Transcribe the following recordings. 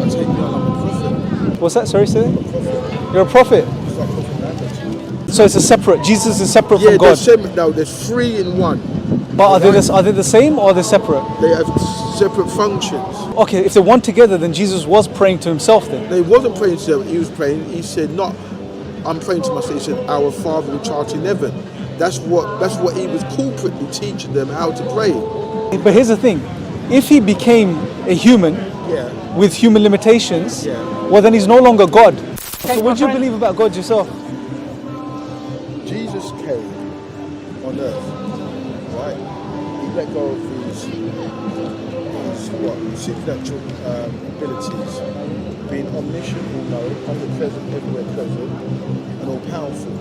I take me on, I'm a prophet. What's that? Sorry, say that? Prophet. You're a prophet. It's like prophet Muhammad. So it's a separate. Jesus is separate Yeah, from God. there's three in one. But are they the same or are they separate? They have separate functions. Okay, if they're one together, then Jesus was praying to himself then. He wasn't praying to them, he was praying, he said, not, I'm praying to myself, he said, our Father which art in heaven. That's what he was corporately teaching them how to pray. But here's the thing, if he became a human with human limitations, well then he's no longer God. So what do you believe about God yourself? Jesus came on earth, right? He let go of his supernatural abilities, being omniscient, all-knowing, omnipresent, everywhere present, and all-powerful.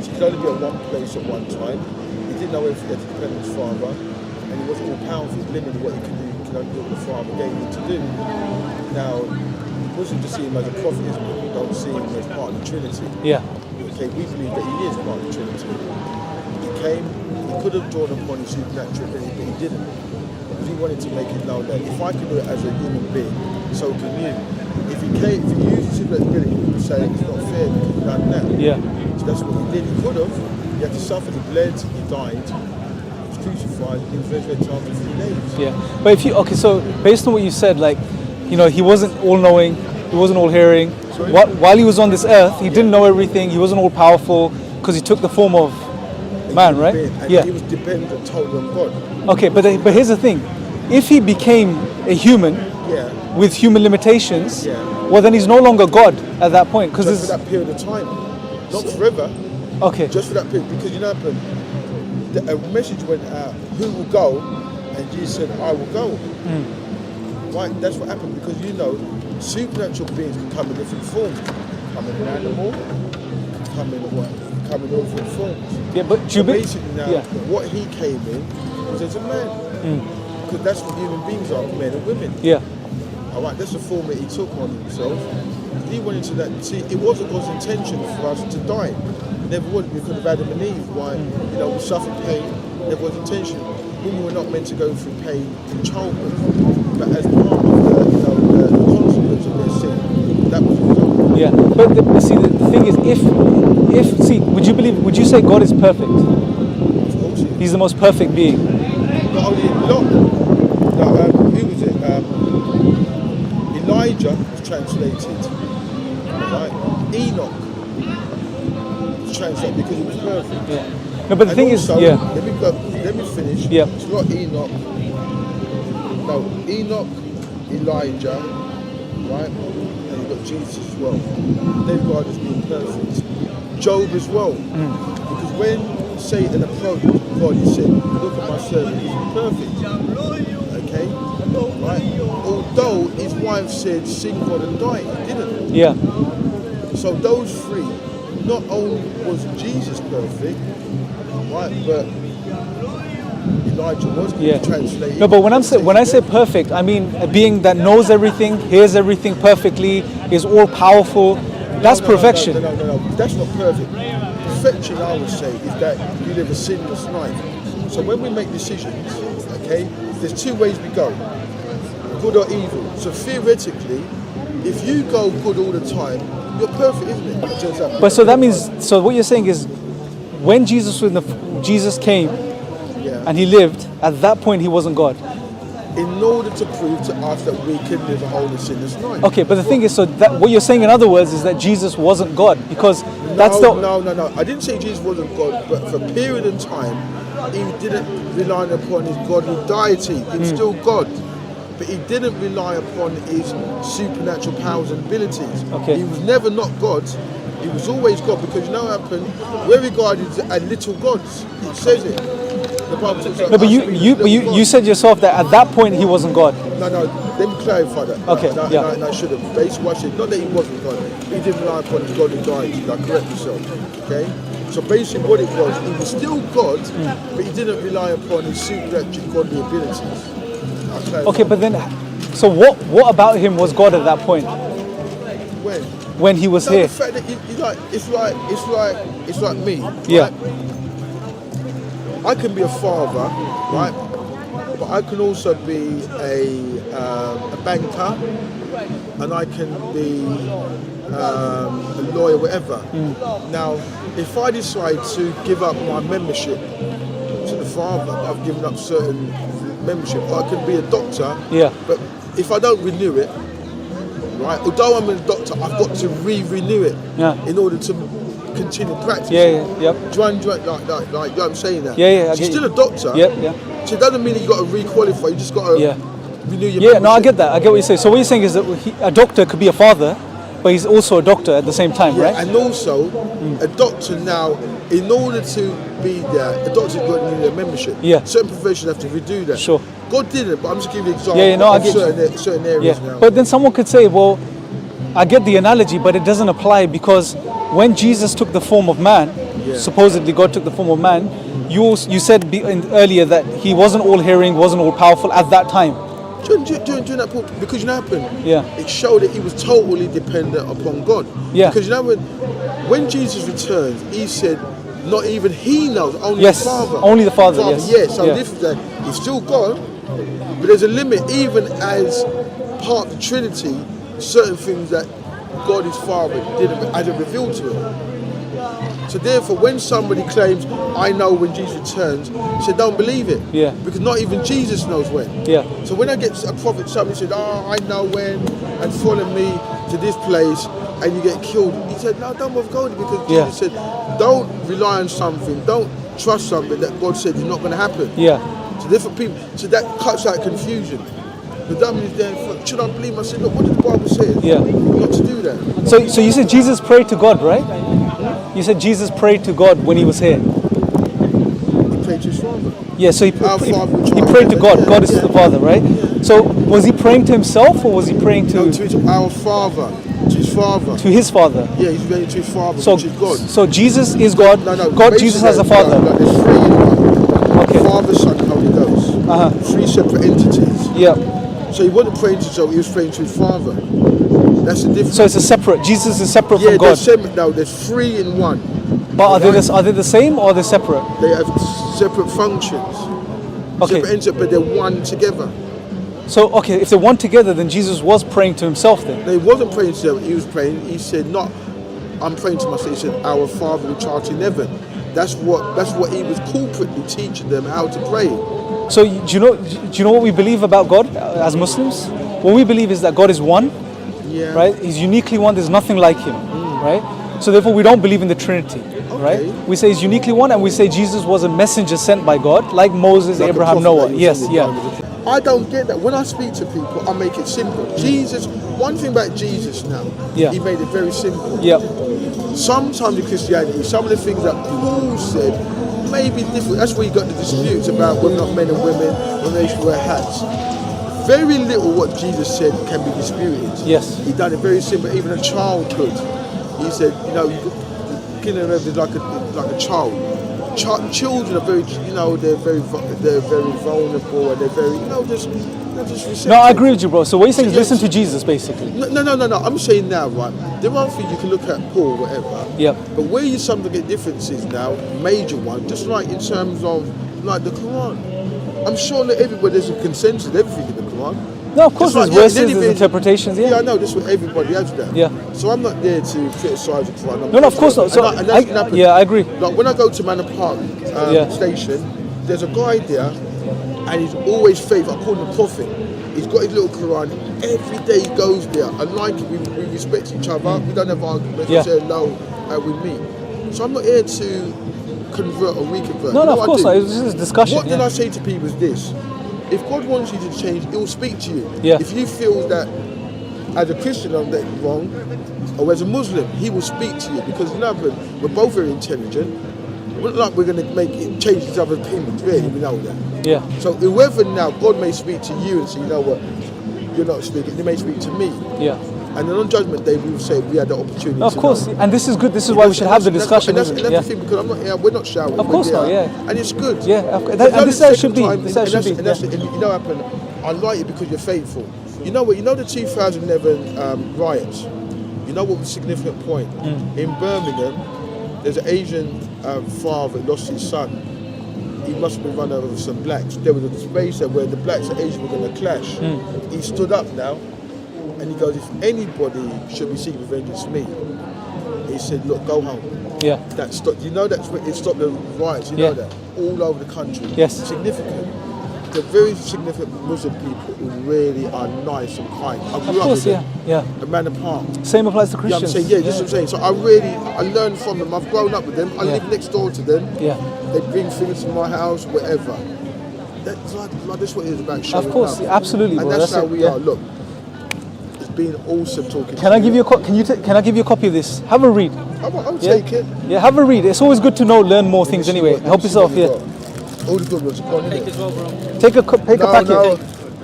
So he could only be at one place at one time. He didn't know if he had to depend on his Father, and he wasn't all-powerful. He was limited what he could do. He could only do what the Father gave him to do. Now, Muslims just see him as a prophet, isn't it? We don't see him as part of the Trinity. Yeah. Okay, we believe that he is part of the Trinity. He came, he could have drawn upon his supernatural ability, but he didn't. Because he wanted to make it known that if I can do it as a human being, so can you. If he used his supernatural ability, he would say it's not fair because you've done that. Yeah. So that's what he did. He could have. He had to suffer, he bled, he died, he was crucified, he was resurrected after 3 days. Yeah. But so based on what you said, like, you know, he wasn't all-knowing, he wasn't all-hearing. While he was on this earth, he didn't know everything, he wasn't all-powerful, because he took the form of man, right? And he was dependent totally on God. Okay, but here's the thing. If he became a human with human limitations, well then he's no longer God at that point. Just for that period of time. Not forever. Okay. Just for that period. Because you know what happened? A message went out, who will go? And Jesus said, I will go. Right? That's what happened, because you know, supernatural beings can come in different forms. Come in an animal, come in all different forms. Yeah, but basically now, what he came in was as a man. Because that's what human beings are, men and women. Yeah. Alright, that's the form that he took on himself. He went into that. See, it wasn't God's intention for us to die. It never was, because of Adam and Eve. Why? You know, we suffered pain. It never was intention. Women were not meant to go through pain in childbirth, but as part of the consequence of their sin, that was the result. Yeah, but see, the thing is, would you say God is perfect? Of course he is. He's the most perfect being. Not only who was it? Elijah was translated. Right? Enoch was translated because he was perfect. Yeah. No, but the thing also, is, let me finish. Yeah. It's not Enoch. No, Enoch, Elijah, right? And you've got Jesus as well. They've got as being perfect. Job as well. Because when Satan approached God, he said, look at my servant, he's perfect. Okay? Right? Although his wife said, sin God and die, he didn't. Yeah. So those three, not only was Jesus perfect, right, but Elijah was translated. No, but when I say perfect, I mean a being that knows everything, hears everything perfectly, is all powerful. That's perfection. No. That's not perfect. Perfection, I would say, is that you live a sinless life. So when we make decisions, okay, there's two ways we go, good or evil. So theoretically, if you go good all the time, you're perfect, isn't it? But so that means, so what you're saying is, when Jesus came and he lived, at that point he wasn't God. In order to prove to us that we can live a holy sinless life. Okay, but the thing is, so that what you're saying in other words is that Jesus wasn't God, because that's the... No. I didn't say Jesus wasn't God, but for a period of time, he didn't rely upon his godly deity. He was still God. But he didn't rely upon his supernatural powers and abilities. Okay. He was never not God. He was always God, because you know what happened? We're regarded as little gods. It says it. The Bible says no, but you said yourself that at that point he wasn't God. No, let me clarify that. Okay, and I should have. Basically, what I said, not that he wasn't God. He didn't rely upon his godly deity. Like, correct yourself. Okay? So basically what it was, he was still God, but he didn't rely upon his supernatural godly abilities. Okay, but then, so what about him was God at that point? When he was here? The fact that it's like me. Yeah. Right? I can be a father, right? But I can also be a banker. and I can be a lawyer, whatever. Now, if I decide to give up my membership to the Father, I've given up certain membership. I can be a doctor, but if I don't renew it, right? Although I'm a doctor, I've got to renew it in order to continue practice. Do you know what I'm saying? That. So you're still a doctor. So it doesn't mean you got to re-qualify. You just got to renew your membership. No, I get that. I get what you're saying. So what you're saying is that a doctor could be a father, but he's also a doctor at the same time, right? And also, a doctor now, in order to be there, a doctor's got to need a membership. Certain professions have to redo that. Sure. God didn't, but I'm just giving you an example of certain areas now. But then someone could say, well, I get the analogy, but it doesn't apply because when Jesus took the form of man, supposedly God took the form of man, you said earlier that he wasn't all hearing, wasn't all powerful at that time. During that point, because you know what happened? It showed that he was totally dependent upon God. Because you know when Jesus returns, he said, not even he knows, only the Father. Only the Father, So this is that he's still God, but there's a limit, even as part of the Trinity, certain things that God his Father hadn't revealed to him. So therefore, when somebody claims, I know when Jesus returns, he said, don't believe it. Because not even Jesus knows when. So when I get a prophet, somebody said, I know when, and follow me to this place, and you get killed. He said, no, don't bother going, because Jesus said, don't rely on something, don't trust something that God said is not going to happen. So different people, so that cuts out confusion. The dummy is there, should I believe him? I said, look, what did the Bible say? Not to do that. So you said Jesus prayed to God, right? You said Jesus prayed to God when he was here. He prayed to his Father. So he prayed to God. God is the Father, right? So was he praying to himself or was he praying to... No, to our Father, to his Father. To his Father? He's praying to his Father, which is God. So Jesus is God, Jesus has a Father. There's three in one. Father, Son, Holy Ghost. Three separate entities. So he wasn't praying to himself, he was praying to his Father. That's the difference. So it's a separate, Jesus is separate from God? There's three in one. But are they the same or are they separate? They have separate functions. Separate entities, but they're one together. So, if they're one together, then Jesus was praying to himself then? No, he wasn't praying to himself, he was praying, he said, I'm praying to myself, he said, our Father which art in heaven. That's what he was corporately teaching them how to pray. So do you know what we believe about God as Muslims? What we believe is that God is one, right? He's uniquely one, there's nothing like him, right? So therefore we don't believe in the Trinity, right? We say he's uniquely one, and we say Jesus was a messenger sent by God, like Moses, like Abraham, Noah. I don't get that. When I speak to people, I make it simple. Jesus, one thing about Jesus now, he made it very simple. Sometimes in Christianity, some of the things that Paul said may be different. That's where you got the disputes about whether or not men and women, when they should wear hats. Very little what Jesus said can be disputed. He done it very simple. Even a child could. He said, killing them is like a child. Children are very, they're very vulnerable, and they're very, just receptive. No, I agree with you, bro. So what you're saying is listen to Jesus, basically. No. I'm saying now, right? There are things you can look at Paul, whatever. But where you sometimes get differences now, major one, just like in terms of like the Quran. I'm sure that everybody there's a consensus, everything in the Quran. No, of course there's verses, there's interpretations. I know, that's what everybody has that. So I'm not there to criticise the Quran. No, of course not. So I agree. Like when I go to Manor Park station, there's a guy there, and he's always faithful. I call him the Prophet. He's got his little Quran. Every day he goes there. I like it. We respect each other. We don't have arguments. We say hello and we meet. So I'm not here to convert or reconvert. No, of course not. This is discussion. What did I say to people is this. If God wants you to change, he will speak to you. If you feel that as a Christian I'm wrong, or as a Muslim, he will speak to you. Because we're both very intelligent. We're not like we're going to change each other's opinions, really, we know that. So whoever now, God may speak to you and say, you know what, you're not speaking, he may speak to me. And then on Judgment Day, we will say we had the opportunity. Of course, and this is good. This is why we should have the discussion. That's the thing, because I'm not here. We're not shouting. Of course not. And it's good. And this should be. And you know what happened? I like it because you're faithful. You know what? You know the 2011 riots. You know what was the significant point? In Birmingham, there's an Asian father who lost his son. He must have been run over with some blacks. There was a space there where the blacks and Asians were going to clash. He stood up now. And he goes, if anybody should be seeking revenge, it's me. He said, look, go home. Yeah. That stopped, you know, that's it stopped the riots, you know that, all over the country. Yes. Significant. They're very significant Muslim people who really are nice and kind. I grew up with them. A man apart. Same applies to You know what I'm Christians. saying? Yeah, that's what I'm saying. So I learned from them. I've grown up with them. I live next door to them. Yeah. They bring things to my house, whatever. That's what it is about showing Of course, love. absolutely, and bro. that's how it, we are. Look, it's been awesome talking. Can I give you can I give you a copy of this? Have a read. I'll take it. Yeah, have a read. It's always good to learn more things anyway. Help yourself. Yeah. All the good ones. Go on, Take as well, bro. Take a packet. No,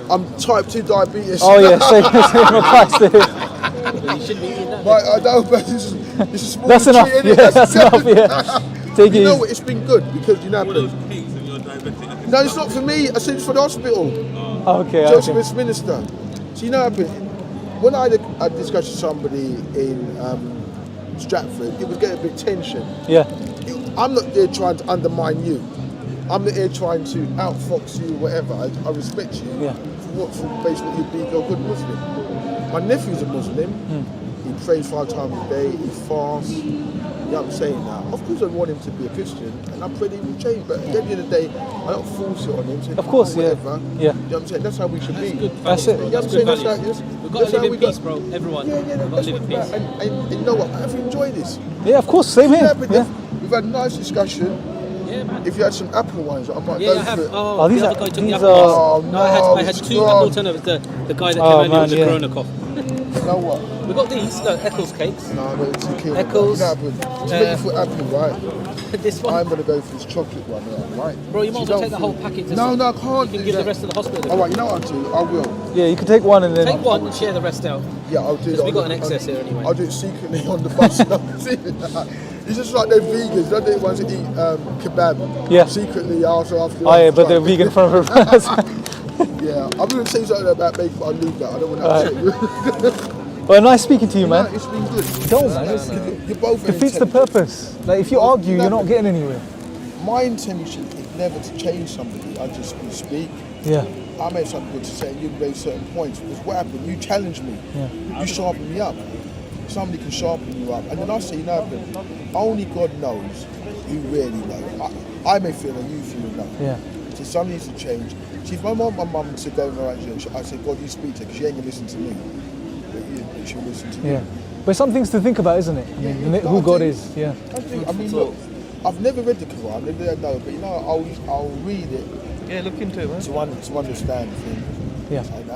I'm type 2 diabetes. Oh yeah, same applies to him. You shouldn't be eating that. But I know, but it's a small That's enough. treat, Yeah, innit? that's enough. Yeah. Take You it know easy. what? It's been good because you know what happened. No, it's not for me. I said it's for the hospital. Okay. Joseph Okay. Minister. So you know what happened? When I had a discussion with somebody in Stratford, it was getting a bit tension. Yeah. I'm not there trying to undermine you. I'm not here trying to outfox you, whatever. I respect you Yeah. for based on you being a good Muslim. My nephew's a Muslim. He prays 5 times a day. He fasts. You know what I'm saying now? Of course I want him to be a Christian, and I pray that he will change. But at the end of the day, I don't force it on him. So Of course, yeah. whatever. Yeah. You know what I'm saying? That's how we should be. That's it. You know what I'm saying? That's how, We've got to live in peace, bro. Everyone. Yeah, We've got that's to live in what, peace. and you know what? I've enjoyed this. Yeah, of course. Same here. Yeah, but Yeah. we've had a nice discussion. Yeah, man. If you had some apple ones, I might Yeah, go I have. for it. Oh, these the are- other guy took the these apple are- bars. Oh, No, I had no, 2 God. apple alternatives. The guy that Oh, came out man, with the yeah. corona cough. You know what? We got these. Look, Eccles cakes. No, I'm going to kill Eccles, you know what happened? To make you feel happy, right? This one. I'm going to go for this chocolate one, right? Bro, you might as well don't take the whole packet. To No, I can't You do can give that. the rest of the hospital. All right, you know what I'll do? I will. Yeah, you can take one and then. Take one and share the rest out. Yeah, I'll do that. we got an excess here anyway. I'll do it secretly on the bus. It's just like they're vegans. They're the ones that eat kebab. Yeah. Secretly after. Oh yeah, but they're vegan from her. Yeah, I'm going to say something about bacon, but I'll leave that. I don't want to upset you. Well, nice speaking to you, No, man. it's been good. Don't, man. You're both very Defeats the intelligent. purpose. Like if you argue, you're not getting anywhere. My intention is never to change somebody. I just speak. Yeah. I made something good to say, and you made certain points. Because what happened? You challenged me. Yeah. You sharpened me up. Somebody can sharpen you up. And then I say, you know, only God knows. You really know. I may feel and you feel no. Yeah. So something needs to change. See, if I want my mum to go in the right direction, I say, God, you speak to her, because she ain't going to listen to me. But she'll listen to you. Yeah. But some things to think about, isn't it? I mean, who God is. Yeah. I mean, look, I've never read the Quran, never know, but you know, I'll read it Yeah, look into it, man. to understand things. Yeah. And,